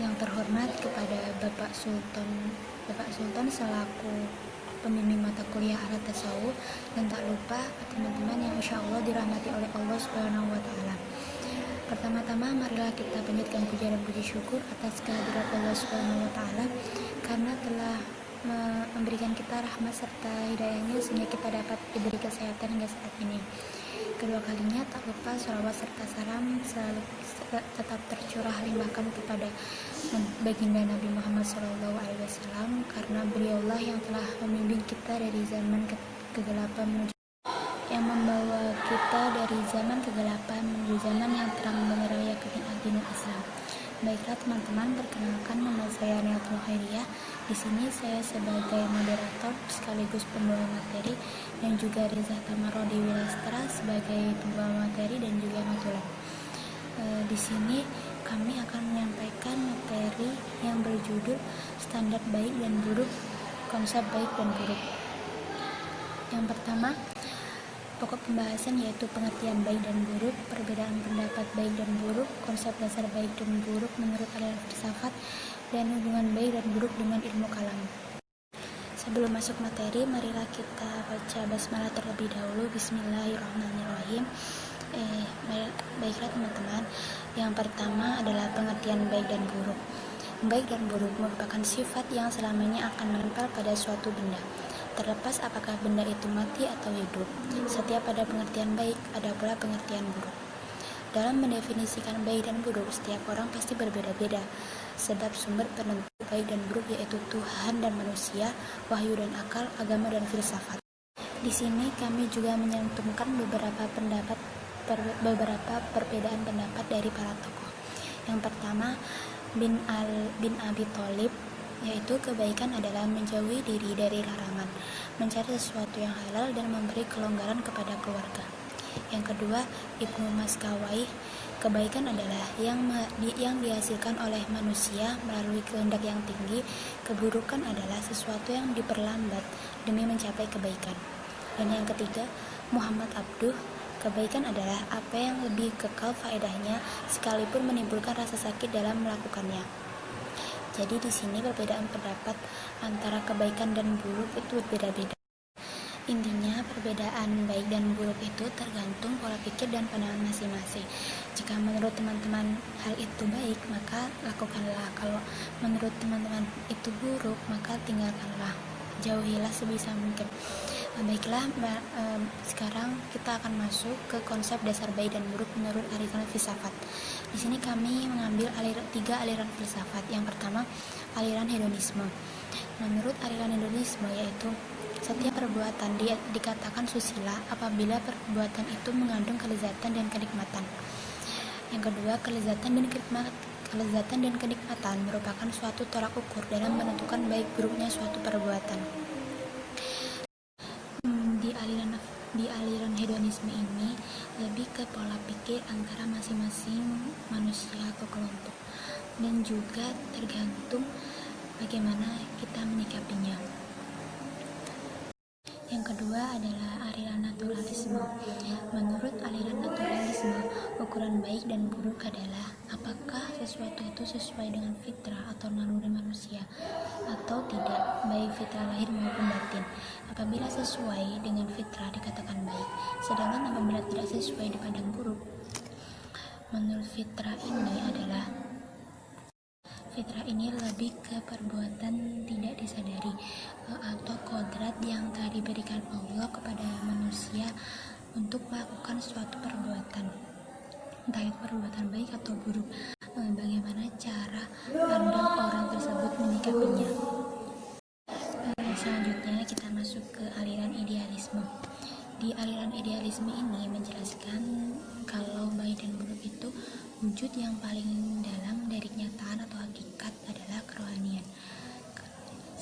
Yang terhormat kepada Bapak Sultan selaku pembimbing mata kuliah alat tasawuf, dan tak lupa teman-teman yang insya Allah dirahmati oleh Allah Subhanahu wa Ta'ala. Pertama-tama marilah kita panjatkan puja dan puji syukur atas kehadirat Allah Subhanahu wa Ta'ala karena telah memberikan kita rahmat serta hidayahnya sehingga kita dapat diberi kesehatan hingga saat ini. Kedua kalinya tak lupa sholawat serta salam selalu tetap tercurah limpahkan kepada baginda Nabi Muhammad SAW, karena beliaulah yang telah membimbing kita dari zaman kegelapan yang membawa kita dari zaman kegelapan menuju zaman yang terang meneraya kebenaran Islam. Baiklah teman-teman, perkenalkan nama saya Niatul Khairiyah. Di sini saya sebagai moderator sekaligus pembawa materi, dan juga Reza Tamarodi Wilastra sebagai pembawa materi dan juga matulan. Di sini kami akan menyampaikan materi yang berjudul standar baik dan buruk, konsep baik dan buruk. Yang pertama, pokok pembahasan yaitu pengertian baik dan buruk, perbedaan pendapat baik dan buruk, konsep dasar baik dan buruk menurut aliran filsafat, dan hubungan baik dan buruk dengan ilmu kalam. Sebelum masuk materi, marilah kita baca basmalah terlebih dahulu. Bismillahirrahmanirrahim. Baiklah teman-teman, yang pertama adalah pengertian baik dan buruk. Baik dan buruk merupakan sifat yang selamanya akan menempel pada suatu benda, terlepas apakah benda itu mati atau hidup. Setiap ada pengertian baik, ada pula pengertian buruk. Dalam mendefinisikan baik dan buruk, setiap orang pasti berbeda-beda, sebab sumber penentu baik dan buruk yaitu Tuhan dan manusia, wahyu dan akal, agama dan filsafat. Di sini kami juga menyantumkan beberapa perbedaan pendapat dari para tokoh. Yang pertama, bin Abi Thalib, yaitu kebaikan adalah menjauhi diri dari larangan, mencari sesuatu yang halal dan memberi kelonggaran kepada keluarga. Yang kedua, Ibnu Maskawai, kebaikan adalah yang dihasilkan oleh manusia melalui kehendak yang tinggi, keburukan adalah sesuatu yang diperlambat demi mencapai kebaikan. Dan yang ketiga, Muhammad Abduh, kebaikan adalah apa yang lebih kekal faedahnya sekalipun menimbulkan rasa sakit dalam melakukannya. Jadi di sini perbedaan pendapat antara kebaikan dan buruk itu berbeda-beda. Intinya perbedaan baik dan buruk itu tergantung pola pikir dan pandangan masing-masing. Jika menurut teman-teman hal itu baik, maka lakukanlah. Kalau menurut teman-teman itu buruk, maka tinggalkanlah. Jauhilah sebisa mungkin. Baiklah, sekarang kita akan masuk ke konsep dasar baik dan buruk menurut aliran filsafat. Di sini kami mengambil tiga aliran filsafat. Yang pertama, aliran hedonisme. Menurut aliran hedonisme, yaitu setiap perbuatan dikatakan susila apabila perbuatan itu mengandung kelezatan dan kenikmatan. Yang kedua, kelezatan dan kenikmatan merupakan suatu tolak ukur dalam menentukan baik buruknya suatu perbuatan. Di aliran hedonisme ini lebih ke pola pikir antara masing-masing manusia atau kelompok, dan juga tergantung bagaimana kita menyikapinya. Yang kedua adalah aliran naturalisme. Menurut aliran naturalisme, ukuran baik dan buruk adalah apakah sesuatu itu sesuai dengan fitrah atau naluri manusia atau tidak, baik fitrah lahir maupun batin. Apabila sesuai dengan fitrah dikatakan baik, sedangkan apabila tidak sesuai dipandang buruk. Menurut fitrah ini lebih ke perbuatan tidak disadari atau kodrat yang telah diberikan Allah kepada manusia untuk melakukan suatu perbuatan, entah itu perbuatan baik atau buruk. Bagaimana cara pandang orang tersebut menyikapinya. Selanjutnya kita masuk ke aliran idealisme. Di aliran idealisme ini menjelaskan kalau baik dan buruk itu wujud yang paling dalam dari kenyataan atau hakikat adalah kerohanian.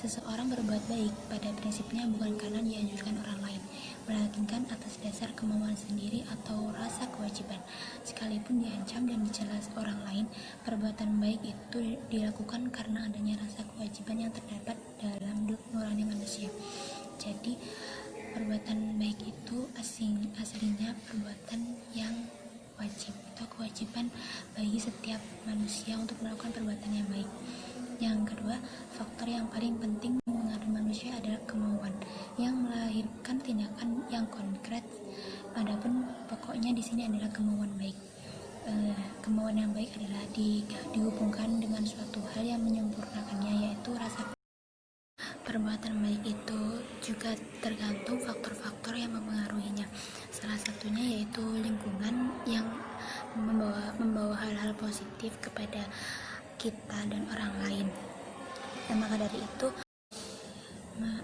Seseorang berbuat baik pada prinsipnya bukan karena dianjurkan orang lain, melainkan atas dasar kemauan sendiri atau rasa kewajiban. Sekalipun diancam dan dicela orang lain, perbuatan baik itu dilakukan karena adanya rasa kewajiban yang terdapat dalam nurani manusia. Jadi perbuatan baik itu aslinya perbuatan yang wajib atau kewajiban bagi setiap manusia untuk melakukan perbuatan yang baik. Yang kedua, faktor yang paling penting mengaruhi manusia adalah kemauan yang melahirkan tindakan yang konkret. Adapun pokoknya di sini adalah kemauan baik. Kemauan yang baik adalah dihubungkan dengan suatu hal yang menyempurnakannya, yaitu rasa. Perbuatan baik itu juga tergantung faktor-faktor yang mempengaruhinya. Salah satunya yaitu lingkungan yang membawa hal-hal positif kepada kita dan orang lain. Maka dari itu,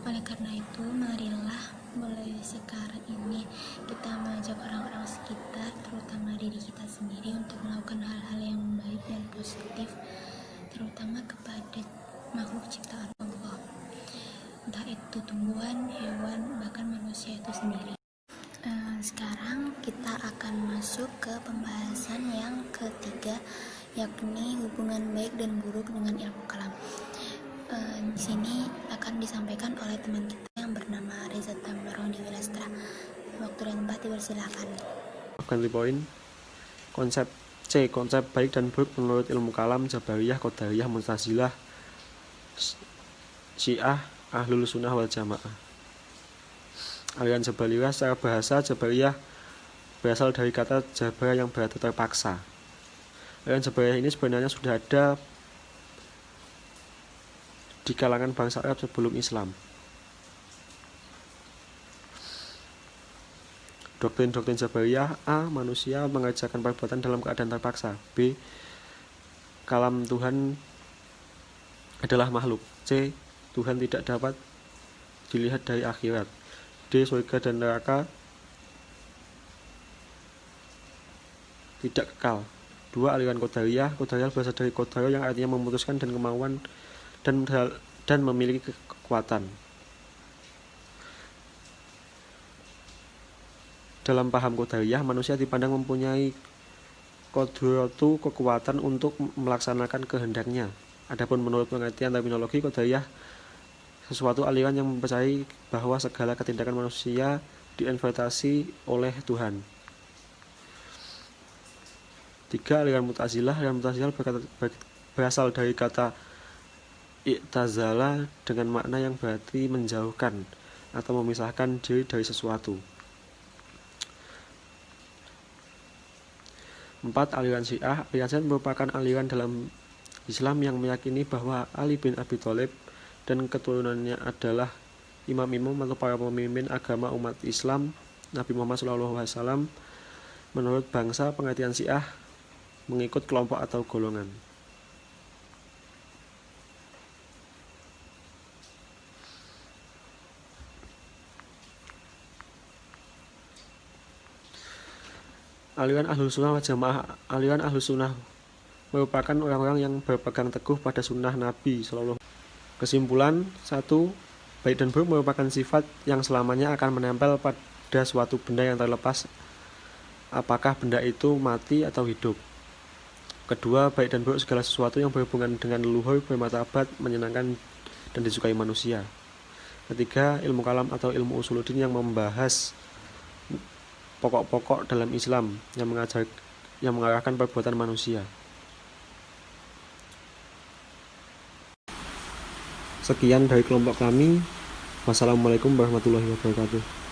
oleh karena itu, marilah mulai sekarang ini kita mengajak orang-orang sekitar, terutama diri kita sendiri, untuk melakukan hal-hal yang baik dan positif, terutama kepada makhluk ciptaan Allah, entah itu tumbuhan, hewan, bahkan manusia itu sendiri. Sekarang kita akan masuk ke pembahasan yang ketiga, yakni hubungan baik dan buruk dengan ilmu kalam. Di sini akan disampaikan oleh teman kita yang bernama Reza Tamaroni Wilastra. Waktu dan tempat dipersilakan. Ganti poin. Konsep baik dan buruk menurut ilmu kalam, Jabariyah, Qadariyah, Mu'tazilah, Syiah, Ahlul Sunnah wal Jamaah. Aliran Jabariyah, secara bahasa Jabariyah berasal dari kata jabara yang berarti terpaksa. Aliran Jabariyah ini sebenarnya sudah ada di kalangan bangsa Arab sebelum Islam. Doktrin Jabariyah: A. Manusia mengerjakan perbuatan dalam keadaan terpaksa. B. Kalam Tuhan adalah makhluk. C. Tuhan tidak dapat dilihat dari akhirat. D. Surga dan neraka tidak kekal. 2. Aliran Qadariyah. Qadariyah berasal dari qadar yang artinya memutuskan dan kemauan dan memiliki kekuatan. Dalam paham Qadariyah, manusia dipandang mempunyai qudratu, kekuatan untuk melaksanakan kehendaknya. Adapun menurut pengertian terminologi Qadariyah, sesuatu aliran yang mempercayai bahwa segala ketindakan manusia diinterpretasi oleh Tuhan. 3. Aliran Mu'tazilah. Aliran Mu'tazilah berasal dari kata i'tazala dengan makna yang berarti menjauhkan atau memisahkan diri dari sesuatu. 4. Aliran Syiah. Aliran Syiah merupakan aliran dalam Islam yang meyakini bahwa Ali bin Abi Thalib dan keturunannya adalah imam-imam atau para pemimpin agama umat Islam Nabi Muhammad SAW. Menurut bangsa, pengertian Syiah mengikut kelompok atau golongan. Aliran Ahlus Sunnah wal Jamaah. Aliran Ahlus Sunnah merupakan orang-orang yang berpegang teguh pada sunnah Nabi SAW. Kesimpulan: 1. Baik dan buruk merupakan sifat yang selamanya akan menempel pada suatu benda yang terlepas apakah benda itu mati atau hidup. Kedua, baik dan buruk segala sesuatu yang berhubungan dengan leluhur, bermartabat, menyenangkan, dan disukai manusia. Ketiga, ilmu kalam atau ilmu usuluddin yang membahas pokok-pokok dalam Islam yang mengarahkan perbuatan manusia. Sekian dari kelompok kami. Wassalamualaikum warahmatullahi wabarakatuh.